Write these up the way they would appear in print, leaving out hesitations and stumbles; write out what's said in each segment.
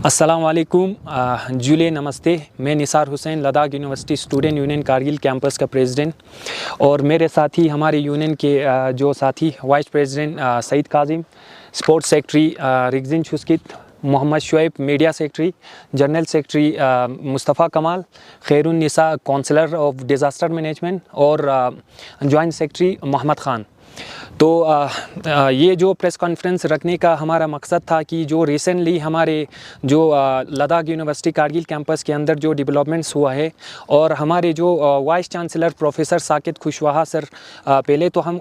अस्सलाम वालेकुम जुले नमस्ते। मैं Nisar Hussain, Ladakh university student union Kargil campus का प्रेसिडेंट, और मेरे साथी हमारे यूनियन के जो साथी vice president Saeed Kazim, sports secretary Rigzin Shuskit, Mohammad Shoaib media secretary, general secretary Mustafa Kamal, Khairunnisa counsellor of disaster management और जॉइंट सेक्रेटरी मोहम्मद ख़ान। तो ये जो प्रेस कॉन्फ्रेंस रखने का हमारा मकसद था कि जो रिसेंटली हमारे जो लद्दाख यूनिवर्सिटी कारगिल कैंपस के अंदर जो डेवलपमेंट्स हुआ है, और हमारे जो vice chancellor professor Sakit Kushwaha sir, पहले तो हम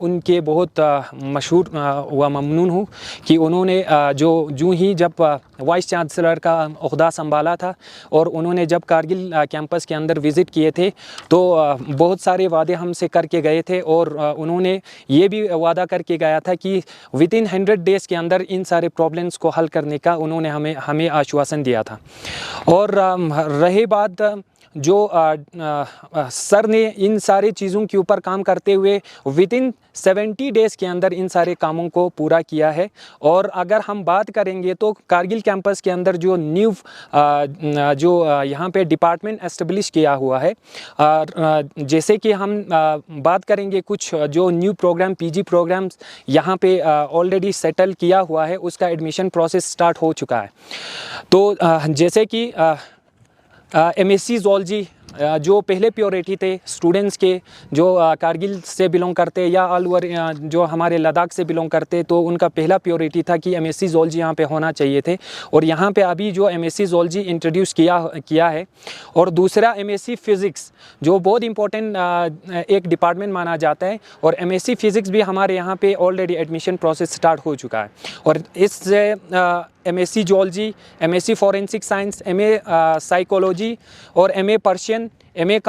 उनके बहुत मशहूर व ममनून हूँ कि उन्होंने जो ही जब वाइस चांसलर का ओहदा संभाला था और उन्होंने जब कारगिल कैंपस के अंदर विज़िट किए थे तो बहुत सारे वादे हमसे करके गए थे, और उन्होंने ये भी वादा करके गया था कि विदिन 100 डेज़ के अंदर इन सारे प्रॉब्लम्स को हल करने का उन्होंने हमें आश्वासन दिया था। और रही बात जो सर ने इन सारी चीज़ों के ऊपर काम करते हुए विदिन 70 डेज़ के अंदर इन सारे कामों को पूरा किया है। और अगर हम बात करेंगे तो कारगिल कैंपस के अंदर जो न्यू जो यहाँ पे डिपार्टमेंट एस्टेब्लिश किया हुआ है, जैसे कि हम बात करेंगे कुछ जो न्यू प्रोग्राम पीजी प्रोग्राम्स यहाँ पे ऑलरेडी सेटल किया हुआ है, उसका एडमिशन प्रोसेस स्टार्ट हो चुका है। तो जैसे कि एमएससी ज़ूलॉजी जो पहले प्योरिटी थे स्टूडेंट्स के, जो कारगिल से बिलोंग करते या ऑल ओवर जो हमारे लद्दाख से बिलोंग करते, तो उनका पहला प्योरिटी था कि एमएससी ज़ूलॉजी यहाँ पे होना चाहिए थे। और यहाँ पे अभी जो एमएससी ज़ूलॉजी इंट्रोड्यूस किया है, और दूसरा एमएससी फ़िज़िक्स जो बहुत इंपॉर्टेंट एक डिपार्टमेंट माना जाता है, और एमएससी फ़िज़िक्स भी हमारे यहाँ पे ऑलरेडी एडमिशन प्रोसेस स्टार्ट हो चुका है। और इससे MSc zoology, MSc forensic science, MA psychology और MA Persian, MA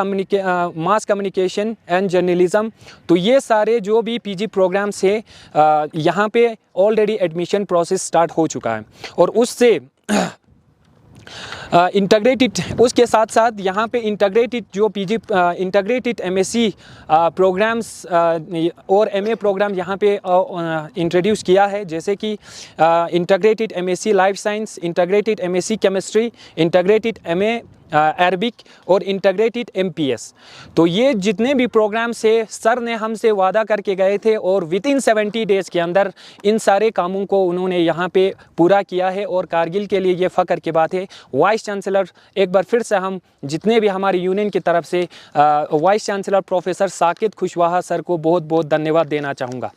mass communication and journalism, तो ये सारे जो भी पीजी प्रोग्राम्स है यहाँ पे ऑलरेडी एडमिशन प्रोसेस स्टार्ट हो चुका है। और उससे इंटीग्रेटेड उसके साथ साथ यहाँ पे इंटीग्रेटेड जो पीजी इंटीग्रेटेड एमएससी प्रोग्राम्स और एमए प्रोग्राम यहाँ पे इंट्रोड्यूस किया है, जैसे कि integrated MSc life science, integrated MSc chemistry, integrated MA Arabic और इंटीग्रेटेड एमपीएस। तो ये जितने भी प्रोग्राम्स है सर ने हमसे वादा करके गए थे, और विदिन 70 डेज़ के अंदर इन सारे कामों को उन्होंने यहाँ पे पूरा किया है। और कारगिल के लिए ये फ़ख्र की बात है। वाइस चांसलर, एक बार फिर से हम जितने भी हमारी यूनियन की तरफ से vice chancellor professor Sakit Kushwaha sir को बहुत बहुत धन्यवाद देना चाहूँगा।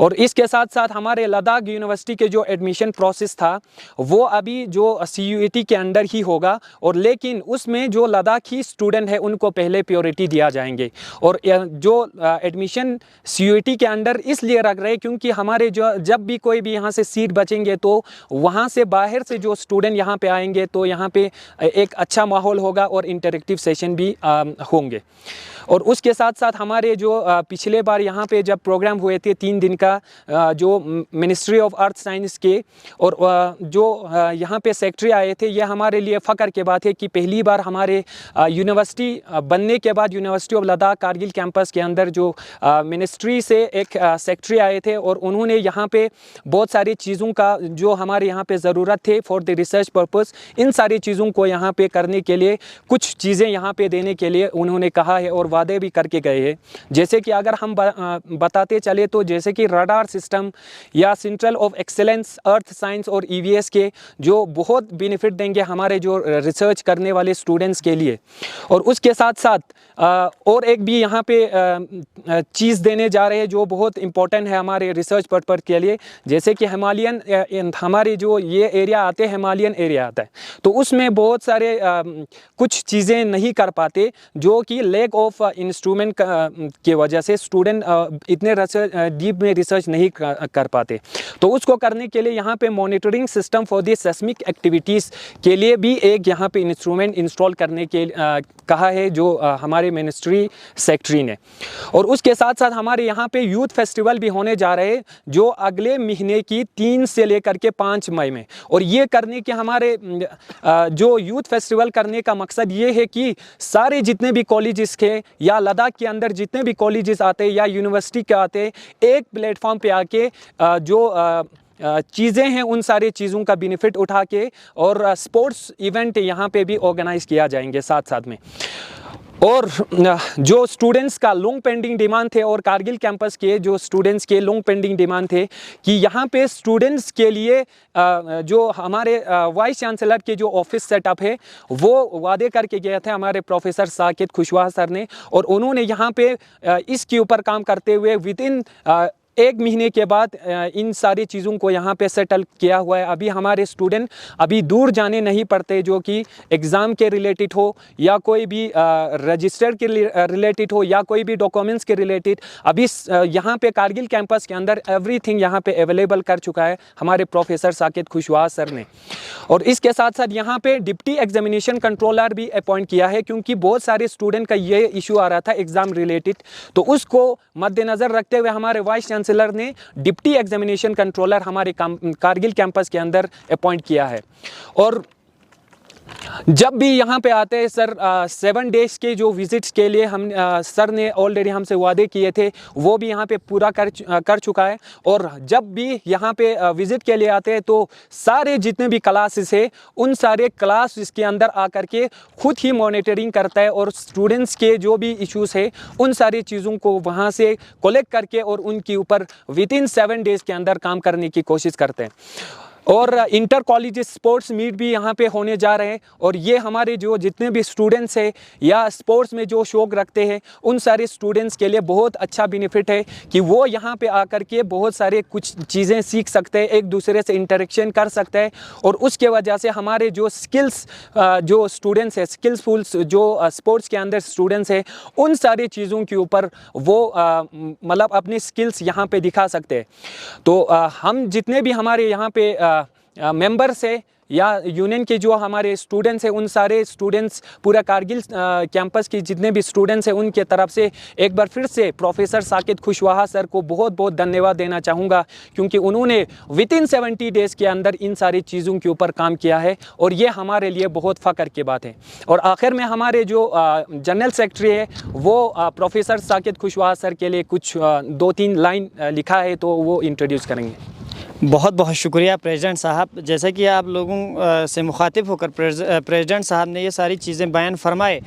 और इसके साथ साथ हमारे लद्दाख यूनिवर्सिटी के जो एडमिशन प्रोसेस था वो अभी जो CUET के अंडर ही होगा, और लेकिन उसमें जो लद्दाखी स्टूडेंट है उनको पहले प्योरिटी दिया जाएंगे। और जो एडमिशन CUET के अंडर इसलिए रख रहे हैं क्योंकि हमारे जो जब भी कोई भी यहाँ से सीट बचेंगे तो वहाँ से बाहर से जो स्टूडेंट यहाँ पे आएंगे तो यहाँ पे एक अच्छा माहौल होगा और इंटरेक्टिव सेशन भी होंगे। और उसके साथ साथ हमारे जो पिछले बार यहाँ पे जब प्रोग्राम हुए थे 3 दिन का, जो मिनिस्ट्री ऑफ अर्थ साइंस के और जो यहाँ पे सेक्रेटरी आए थे, ये हमारे लिए फ़ख्र की बात है कि पहली बार हमारे यूनिवर्सिटी बनने के बाद university of Ladakh Kargil campus के अंदर जो मिनिस्ट्री से एक सेक्रेटरी आए थे, और उन्होंने यहाँ पे बहुत सारी चीज़ों का जो हमारे यहाँ पे ज़रूरत थे फॉर द रिसर्च पर्पस, इन सारी चीज़ों को यहाँ पे करने के लिए, कुछ चीज़ें यहाँ पे देने के लिए उन्होंने कहा है और वादे भी करके गए हैं। जैसे कि अगर हम बताते चले तो जैसे कि रडार सिस्टम या central of excellence earth science और EVS के जो बहुत बेनिफिट देंगे हमारे जो रिसर्च करने वाले स्टूडेंट्स के लिए। और उसके साथ साथ और एक भी यहाँ पे चीज़ देने जा रहे हैं जो बहुत इम्पोर्टेंट है हमारे रिसर्च पर्पस के लिए, जैसे कि हिमालयन, हमारे जो ये एरिया आते हैं हिमालयन एरिया आता है, तो उसमें बहुत सारे कुछ चीज़ें नहीं कर पाते, जो कि लैक ऑफ इंस्ट्रूमेंट की वजह से स्टूडेंट इतने डीप में रिसर्च नहीं कर पाते। तो उसको करने के लिए यहाँ पे monitoring system for the seismic activities के लिए भी एक यहाँ पे इंस्ट्रूमेंट इंस्टॉल करने के कहा है जो हमारे मिनिस्ट्री सेक्रेटरी ने। और उसके साथ साथ हमारे यहाँ पे यूथ फेस्टिवल भी होने जा रहे हैं जो अगले महीने की 3 से लेकर के 5 मई में। और ये करने के हमारे जो यूथ फेस्टिवल करने का मकसद ये है कि सारे जितने भी कॉलेजेस के या लद्दाख के अंदर जितने भी कॉलेजेस आते या यूनिवर्सिटी के आते, एक प्लेटफॉर्म पे आके जो चीज़ें हैं उन सारी चीज़ों का बेनिफिट उठा के और स्पोर्ट्स इवेंट यहाँ पे भी ऑर्गेनाइज़ किया जाएंगे साथ साथ में। और जो स्टूडेंट्स का लॉन्ग पेंडिंग डिमांड थे और कारगिल कैंपस के जो स्टूडेंट्स के लॉन्ग पेंडिंग डिमांड थे कि यहाँ पे स्टूडेंट्स के लिए जो हमारे वाइस चांसलर के जो ऑफिस सेटअप है वो वादे करके गए थे हमारे प्रोफेसर साकिब खुशवाहा सर ने, और उन्होंने यहाँ पे इसके ऊपर काम करते हुए विदिन 1 महीने के बाद इन सारी चीज़ों को यहाँ पे सेटल किया हुआ है। अभी हमारे स्टूडेंट अभी दूर जाने नहीं पड़ते, जो कि एग्ज़ाम के रिलेटेड हो या कोई भी रजिस्टर के रिलेटेड हो या कोई भी डॉक्यूमेंट्स के रिलेटेड। अभी यहाँ पे कारगिल कैंपस के अंदर एवरीथिंग यहाँ पे अवेलेबल कर चुका है हमारे प्रोफेसर साकिब खुशवाहा सर ने। और इसके साथ साथ यहाँ पे डिप्टी एग्जामिनेशन कंट्रोलर भी अपॉइंट किया है, क्योंकि बहुत सारे स्टूडेंट का ये इशू आ रहा था एग्ज़ाम रिलेटेड, तो उसको मद्देनज़र रखते हुए हमारे वाइस चांसलर ने डिप्टी एग्जामिनेशन कंट्रोलर हमारे कारगिल कैंपस के अंदर अपॉइंट किया है। और जब भी यहाँ पे आते हैं सर 7 डेज़ के जो विजिट्स के लिए हम सर ने ऑलरेडी हमसे वादे किए थे वो भी यहाँ पे पूरा कर चुका है। और जब भी यहाँ पे विज़िट के लिए आते हैं तो सारे जितने भी क्लासेस है उन सारे क्लास के अंदर आकर के खुद ही मॉनिटरिंग करता है और स्टूडेंट्स के जो भी इश्यूज़ है उन सारी चीज़ों को वहाँ से कलेक्ट करके और उनके ऊपर विदिन 7 डेज़ के अंदर काम करने की कोशिश करते हैं। और इंटर कॉलेज स्पोर्ट्स मीट भी यहाँ पे होने जा रहे हैं, और ये हमारे जो जितने भी स्टूडेंट्स हैं या स्पोर्ट्स में जो शौक़ रखते हैं उन सारे स्टूडेंट्स के लिए बहुत अच्छा बेनिफिट है कि वो यहाँ पे आकर के बहुत सारे कुछ चीज़ें सीख सकते हैं, एक दूसरे से इंटरेक्शन कर सकते हैं। और उसके वजह से हमारे जो स्किल्स जो स्टूडेंट्स हैं, स्किल्सफुल जो स्पोर्ट्स के अंदर स्टूडेंट्स हैं, उन सारी चीज़ों के ऊपर वो मतलब अपनी स्किल्स यहाँ पे दिखा सकते हैं। तो हम जितने भी हमारे यहाँ पे मेंबर्स है या यूनियन के जो हमारे स्टूडेंट्स हैं उन सारे स्टूडेंट्स पूरा कारगिल कैंपस के जितने भी स्टूडेंट्स हैं उनके तरफ से एक बार फिर से प्रोफेसर साकिब खुशवाहा सर को बहुत बहुत धन्यवाद देना चाहूँगा, क्योंकि उन्होंने विदिन 70 डेज़ के अंदर इन सारी चीज़ों के ऊपर काम किया है और ये हमारे लिए बहुत फ़ख्र की बात है। और आखिर में हमारे जो जनरल सेक्रेटरी है वो प्रोफेसर साकिब खुशवाहा सर के लिए कुछ 2-3 लाइन लिखा है तो वो इंट्रोड्यूस करेंगे। बहुत बहुत शुक्रिया प्रेसिडेंट साहब। जैसे कि आप लोगों से मुखातिब होकर प्रेसिडेंट साहब ने ये सारी चीज़ें बयान फरमाए,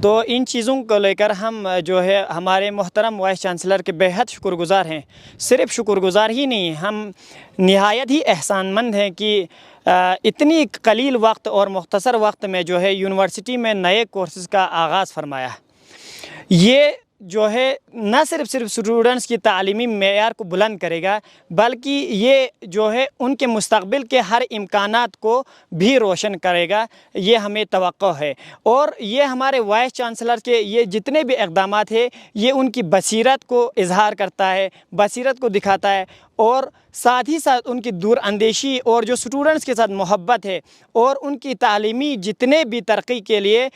तो इन चीज़ों को लेकर हम जो है हमारे मोहतरम वाइस चांसलर के बेहद शुक्रगुज़ार हैं। सिर्फ़ शुक्रगुज़ार ही नहीं, हम निहायत ही एहसानमंद हैं कि इतनी कलील वक्त और मुख्तसर वक्त में जो है यूनिवर्सिटी में नए कोर्सेज़ का आगाज़ फरमाया। ये जो है न सिर्फ स्टूडेंट्स की तालीमी मेयार को बुलंद करेगा, बल्कि ये जो है उनके मुस्तक़बिल के हर इम्कानात को भी रोशन करेगा, ये हमें तवक्को है। और ये हमारे वाइस चांसलर के ये जितने भी इक़दामात हैं ये उनकी बसीरत को इजहार करता है, बसीरत को दिखाता है, और साथ ही साथ उनकी दूर अंदेशी और जो स्टूडेंट्स के साथ मोहब्बत है और उनकी तालीमी जितने भी तरक्की के लिए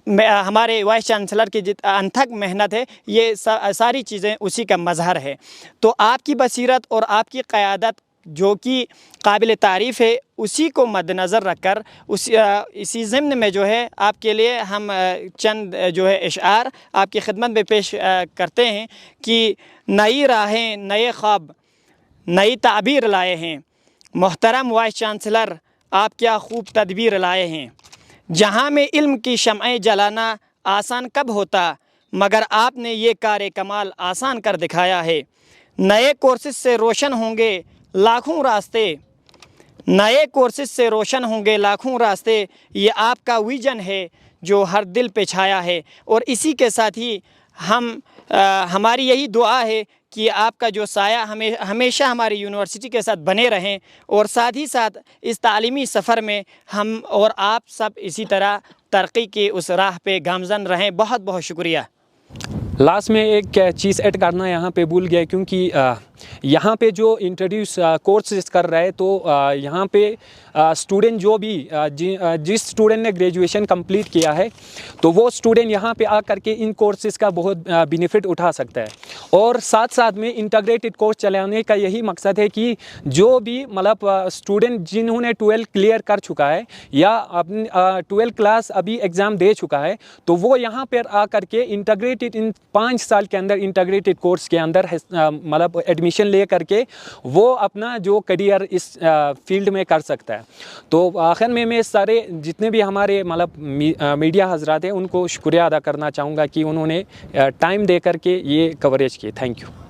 हमारे वाइस चांसलर की अनथक मेहनत है, ये सारी चीज़ें उसी का मज़हर है। तो आपकी बसीरत और आपकी क़यादत जो कि काबिल तारीफ़ है, उसी को मद्देनज़र रखकर इसी ज़िम्न में जो है आपके लिए हम चंद जो है इशार आपकी खिदमत में पेश करते हैं कि नई राहें, नए ख्वाब, नई ताबीर लाए हैं। मोहतरम वाइस चांसलर, आप क्या खूब तदबीर लाए हैं। जहाँ में इल्म की शमअ जलाना आसान कब होता, मगर आपने ये कार कमाल आसान कर दिखाया है। नए कोर्सेज से रोशन होंगे लाखों रास्ते, नए कोर्सेज से रोशन होंगे लाखों रास्ते, ये आपका विजन है जो हर दिल पे छाया है। और इसी के साथ ही हमारी यही दुआ है कि आपका जो साया हमेशा हमारी यूनिवर्सिटी के साथ बने रहें, और साथ ही साथ इस तालीमी सफ़र में हम और आप सब इसी तरह तरक्की की उस राह पे गामज़न रहें। बहुत बहुत शुक्रिया। लास्ट में एक चीज़ ऐड करना यहाँ पे भूल गया, क्योंकि यहाँ पे जो इंट्रोड्यूस कोर्सेज कर रहे हैं तो यहाँ पे स्टूडेंट जो भी जिस स्टूडेंट ने ग्रेजुएशन कंप्लीट किया है तो वो स्टूडेंट यहाँ पे आकर के इन कोर्सेज़ का बहुत बेनिफिट उठा सकता है। और साथ साथ में इंटीग्रेटेड कोर्स चलाने का यही मकसद है कि जो भी मतलब स्टूडेंट जिन्होंने 12 क्लियर कर चुका है या अपनी 12 क्लास अभी एग्ज़ाम दे चुका है, तो वो यहाँ पर आकर के इंटीग्रेटेड इन 5 साल के अंदर इंटीग्रेटेड कोर्स के अंदर मतलब एडमिशन एडमिशन ले करके वो अपना जो करियर इस फील्ड में कर सकता है। तो आखिर में मैं सारे जितने भी हमारे मतलब मीडिया हजरात हैं उनको शुक्रिया अदा करना चाहूँगा कि उन्होंने टाइम दे करके ये कवरेज की। Thank you.